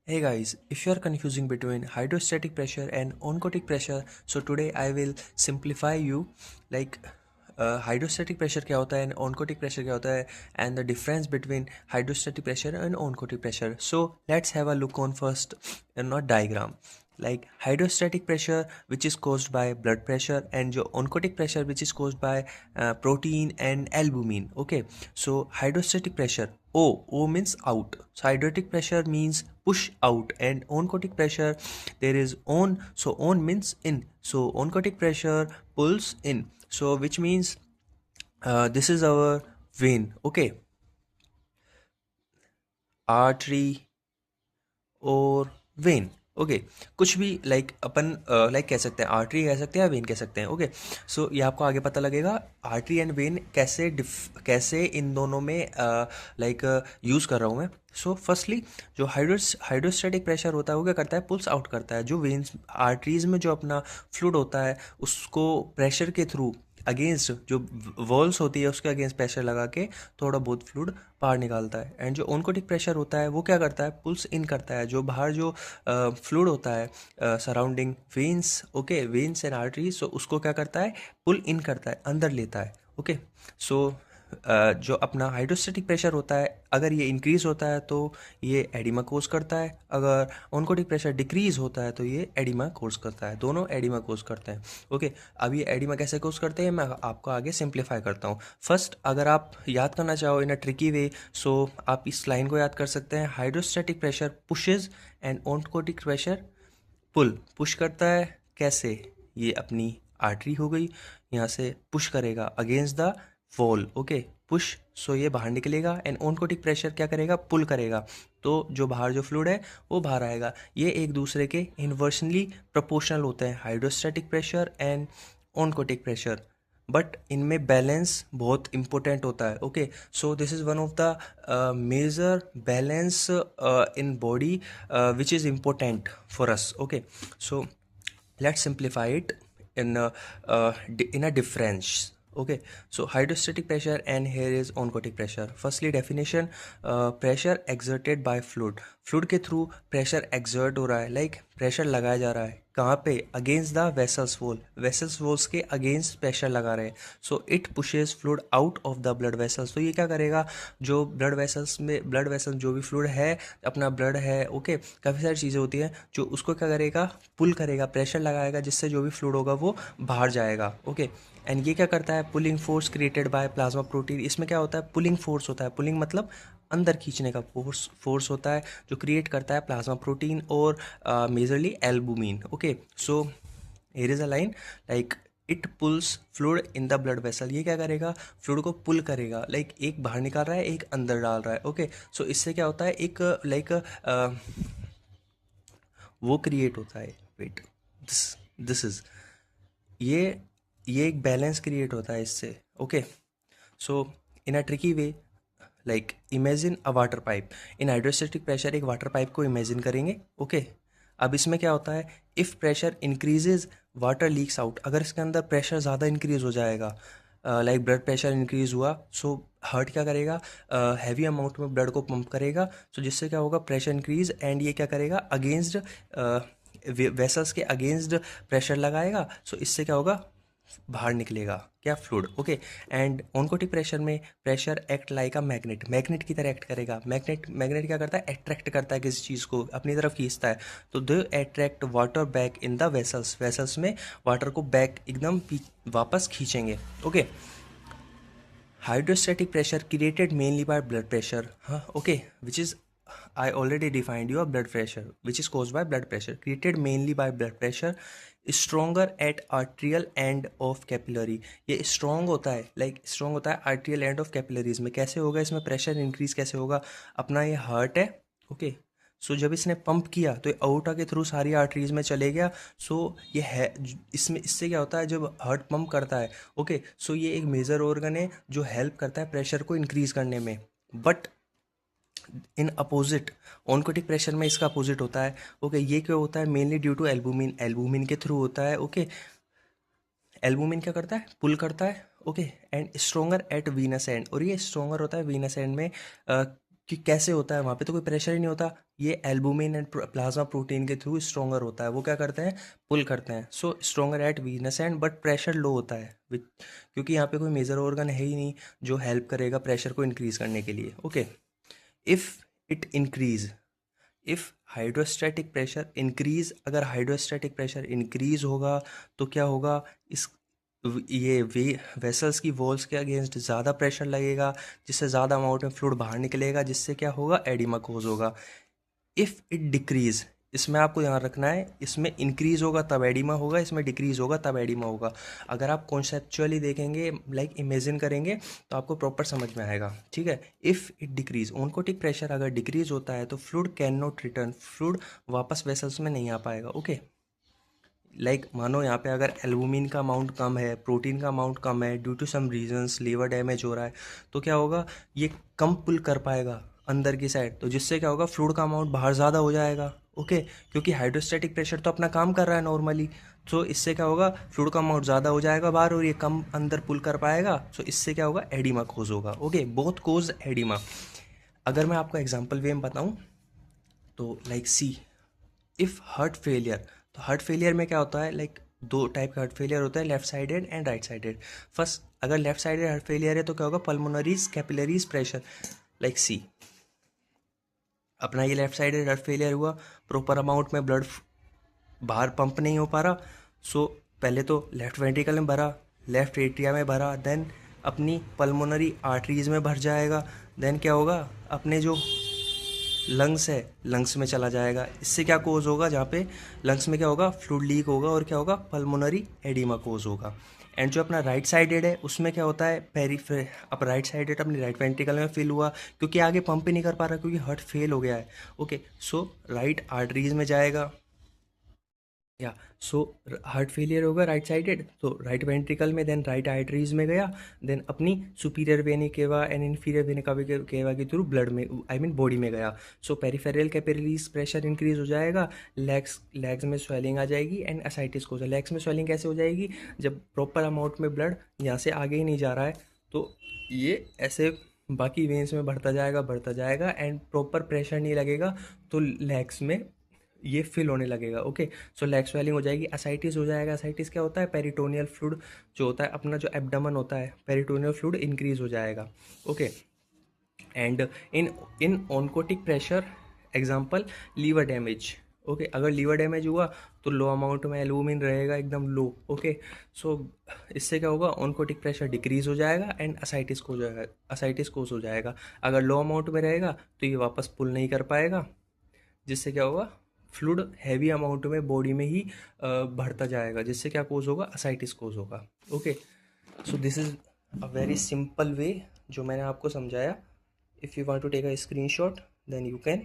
Hey guys, if you are confusing between hydrostatic pressure and oncotic pressure, so today I will simplify you like hydrostatic pressure क्या होता है and oncotic pressure क्या होता है and the difference between hydrostatic pressure and oncotic pressure. So let's have a look on first not diagram. Like hydrostatic pressure which is caused by blood pressure and जो oncotic pressure which is caused by protein and albumin. Okay, so hydrostatic pressure O means out, so hydrostatic pressure means push out, and oncotic pressure there is on, so on means in, so oncotic pressure pulls in, so which means this is our vein. Okay, artery और when. Okay, कुछ भी like अपन like कह सकते हैं, artery कह सकते हैं या वेन कह सकते हैं. ओके, सो ये आपको आगे पता लगेगा आर्टरी एंड वेन कैसे इन दोनों में लाइक यूज़ कर रहा हूँ मैं. सो फर्स्टली जो हाइड्रोस्टैटिक प्रेशर होता है वो क्या करता है, पुल्स आउट करता है. जो वेन्स आर्टरीज में जो अपना फ्लूइड होता है उसको प्रेशर के थ्रू अगेंस्ट जो वॉल्स होती है उसके अगेंस्ट प्रेशर लगा के थोड़ा बहुत फ्लूइड बाहर निकालता है. एंड जो ओनकोटिक प्रेशर होता है वो क्या करता है, पुल्स इन करता है. जो बाहर जो फ्लूइड होता है surrounding veins, okay, veins and arteries, so उसको क्या करता है, पुल इन करता है, अंदर लेता है. ओके, सो जो अपना हाइड्रोस्टैटिक प्रेशर होता है अगर ये इंक्रीज होता है तो ये एडिमा कोज करता है, अगर ऑनकोटिक प्रेशर डिक्रीज होता है तो ये एडिमा कोज करता है. दोनों एडिमा कोज करते हैं. ओके, अब ये एडिमा कैसे कोज करते हैं मैं आपको आगे सिंप्लीफाई करता हूँ. फर्स्ट अगर आप याद करना चाहो इन अ ट्रिकी वे, सो आप इस लाइन को याद कर सकते हैं, hydrostatic pressure pushes and oncotic pressure pull. Push करता है कैसे, ये अपनी आर्टरी हो गई, यहाँ से पुश करेगा against the wall. Okay, push, so ये बाहर निकलेगा. एंड ऑनकोटिक प्रेशर क्या करेगा, पुल करेगा, तो जो बाहर जो फ्लूइड है वो बाहर आएगा. ये एक दूसरे के इन्वर्सनली प्रोपोर्शनल होते हैं, hydrostatic pressure and oncotic pressure, but इनमें बैलेंस बहुत इंपॉर्टेंट होता है. Okay, so this is one of the major balance in body which is important for us. Okay, so let's simplify it in a difference. Okay, so hydrostatic pressure and here is oncotic pressure. Firstly definition, pressure exerted by fluid के through pressure exert हो रहा है, like pressure लगाया जा रहा है कहाँ पे, against the vessels wall, vessels walls के अगेंस्ट प्रेशर लगा रहे हैं. So it pushes fluid out of the blood vessels. तो ये क्या करेगा, जो ब्लड वेसल्स में ब्लड वेसल जो भी फ्लूइड है अपना ब्लड है, ओके, काफ़ी सारी चीज़ें होती हैं जो उसको क्या करेगा, पुल करेगा, प्रेशर लगाएगा, जिससे जो भी फ्लूइड होगा वो बाहर जाएगा. ओके, एंड ये क्या करता है, pulling force created by plasma protein. इसमें क्या होता है, पुलिंग फोर्स होता है. पुलिंग मतलब अंदर खींचने का फोर्स होता है जो क्रिएट करता है प्लाज्मा प्रोटीन और majorly albumin. Okay, so here is a line like it pools fluid in the blood vessel. ये क्या करेगा, फ्लूइड को पुल करेगा, लाइक एक बाहर निकाल रहा है एक अंदर डाल रहा है. ओके, सो इससे क्या होता है, एक लाइक वो क्रिएट होता है, वेट, दिस इज, ये ये एक बैलेंस क्रिएट होता है इससे. Okay, so in a tricky way, like imagine a water pipe. In hydrostatic pressure एक वाटर पाइप को इमेजिन करेंगे. ओके, अब इसमें क्या होता है, if pressure increases water leaks out. अगर इसके अंदर प्रेशर ज़्यादा इंक्रीज हो जाएगा, लाइक ब्लड प्रेशर इंक्रीज हुआ, सो हार्ट क्या करेगा, हैवी अमाउंट में ब्लड को पंप करेगा, सो जिससे क्या होगा, प्रेशर इंक्रीज, एंड ये क्या करेगा, अगेंस्ट वेसल्स के अगेंस्ट प्रेशर लगाएगा, सो इससे क्या होगा, बाहर निकलेगा क्या, fluid. Okay, and oncotic pressure में pressure act like a magnet, magnet की तरह एक्ट करेगा. मैग्नेट क्या करता है, अट्रैक्ट करता है किसी चीज़ को, अपनी तरफ खींचता है, तो they attract water back in the vessels. Vessels में वाटर को बैक एकदम वापस खींचेंगे. Okay, hydrostatic pressure created mainly by blood pressure, huh? Okay, which is, I already defined your blood pressure, which is caused by blood pressure, created mainly by blood pressure, stronger at arterial end of capillary. ये strong होता है, like strong होता है arterial end of capillaries में. कैसे होगा, इसमें pressure increase कैसे होगा, अपना ये heart है. ओके, सो जब इसने पंप किया तो ये आउटा के थ्रू सारी आर्टरीज में चले गया. सो ये है, इसमें इससे क्या होता है, जब हार्ट पंप करता है, ओके, सो ये एक मेजर ऑर्गन है जो हेल्प करता है प्रेशर को इंक्रीज करने में. But in opposite, oncotic pressure में इसका अपोजिट होता है. ओके, ये क्यों होता है, mainly due to albumin, albumin के थ्रू होता है. ओके, एल्बुमिन क्या करता है, पुल करता है. Okay, and stronger at venous end, और ये स्ट्रोंगर होता है वीनस एंड में. कि कैसे होता है, वहाँ पे तो कोई प्रेशर ही नहीं होता। ये एल्बुमिन एंड प्लाज्मा प्रोटीन के थ्रू स्ट्रोंगर होता है। वो क्या करते हैं, पुल करते हैं। So stronger at venous end but pressure low होता है क्योंकि यहाँ पे कोई मेजर ऑर्गन है ही नहीं जो हेल्प करेगा प्रेशर को इंक्रीज करने के लिए। Okay, if it increase, if hydrostatic pressure increase, अगर हाइड्रोस्टैटिक प्रेशर इंक्रीज होगा तो क्या होगा, इस ये वे वेसल्स की वॉल्स के अगेंस्ट ज़्यादा प्रेशर लगेगा, जिससे ज़्यादा अमाउंट में फ्लूइड बाहर निकलेगा, जिससे क्या होगा, एडिमा कोज होगा। इफ़ इट डिक्रीज, इसमें आपको ध्यान रखना है, इसमें इंक्रीज होगा तब एडिमा होगा, इसमें डिक्रीज होगा तब एडिमा होगा। अगर आप कॉन्सेप्चुअली देखेंगे, लाइक इमेजिन करेंगे, तो आपको प्रॉपर समझ में आएगा। ठीक है, इफ़ इट डिक्रीज, ओनकोटिक प्रेशर अगर डिक्रीज होता है तो fluid can not return, fluid वापस वेसल्स में नहीं आ पाएगा। ओके, लाइक मानो यहाँ पे अगर एल्बुमिन का अमाउंट कम है, प्रोटीन का अमाउंट कम है, due to some reasons liver damage हो रहा है, तो क्या होगा, ये कम पुल कर पाएगा अंदर की साइड, तो जिससे क्या होगा, फ्लूइड का अमाउंट बाहर ज़्यादा हो जाएगा। ओके, क्योंकि हाइड्रोस्टैटिक प्रेशर तो अपना काम कर रहा है नॉर्मली, तो इससे क्या होगा, फ्लूइड का अमाउंट ज़्यादा हो जाएगा बाहर और ये कम अंदर पुल कर पाएगा। तो इससे क्या होगा, एडिमा कोज होगा। Okay, both cause edema. अगर मैं आपको एग्जाम्पल वे में बताऊँ तो like see, if heart failure, तो हार्ट फेलियर में क्या होता है, लाइक दो टाइप का हार्ट फेलियर होता है, left sided and right sided. First, अगर लेफ्ट साइडेड हार्ट फेलियर है तो क्या होगा, पल्मोनरीज कैपिलरीज प्रेशर, लाइक सी, अपना ये लेफ्ट साइडेड हार्ट फेलियर हुआ, प्रॉपर अमाउंट में ब्लड बाहर पंप नहीं हो पा रहा। सो पहले तो लेफ्ट वेंट्रिकल में भरा, लेफ्ट एट्रिया में भरा, देन अपनी पल्मोनरी आर्टरीज में भर जाएगा, देन क्या होगा, अपने जो लंग्स है, लंग्स में चला जाएगा। इससे क्या कोज होगा, जहाँ पे लंग्स में क्या होगा, फ्लूइड लीक होगा और क्या होगा, पल्मोनरी एडिमा कोज होगा। एंड जो अपना राइट साइडेड है उसमें क्या होता है, अब राइट साइडेड अपनी राइट वेंट्रिकल में फिल हुआ, क्योंकि आगे पंप ही नहीं कर पा रहा, क्योंकि हार्ट फेल हो गया है। ओके, सो राइट आर्टरीज में जाएगा, या सो हार्ट फेलियर होगा राइट साइडेड, तो राइट वेंट्रिकल में, देन राइट आर्टरीज में गया, देन अपनी सुपीरियर वेनी केवा एंड इन्फीरियर वेनी केवा के थ्रू ब्लड में, आई मीन बॉडी में गया। सो पेरिफेरल कैपिलरीज प्रेशर इंक्रीज हो जाएगा, लेग्स में स्वेलिंग आ जाएगी एंड एसाइटिस हो जाएगा। लेग्स में स्वेलिंग कैसे हो जाएगी, जब प्रॉपर अमाउंट में ब्लड यहाँ से आगे ही नहीं जा रहा है, तो ये ऐसे बाकी वेन्स में बढ़ता जाएगा एंड प्रॉपर प्रेशर नहीं लगेगा, तो लेग्स में ये फिल होने लगेगा। ओके, सो लेग स्वेलिंग हो जाएगी, असाइटिस हो जाएगा। असाइटिस क्या होता है, पेरिटोनियल फ्लूइड जो होता है अपना, जो एब्डोमेन होता है, पेरिटोनियल फ्लूइड इंक्रीज हो जाएगा। Okay, and in in oncotic pressure, example liver damage. Okay, अगर लीवर डैमेज हुआ तो लो अमाउंट में एल्बुमिन रहेगा, एकदम लो। ओके, सो इससे क्या होगा, ऑनकोटिक प्रेशर डिक्रीज हो जाएगा एंड असाइटिस को हो जाएगा, असाइटिस कोस हो जाएगा। अगर लो अमाउंट में रहेगा तो ये वापस पुल नहीं कर पाएगा, जिससे क्या होगा, फ्लूइड हैवी अमाउंट में बॉडी में ही बढ़ता जाएगा, जिससे क्या कोज होगा, असाइटिस कोज होगा। Okay, so this is a very simple way जो मैंने आपको समझाया। If you want to take a screenshot then you can.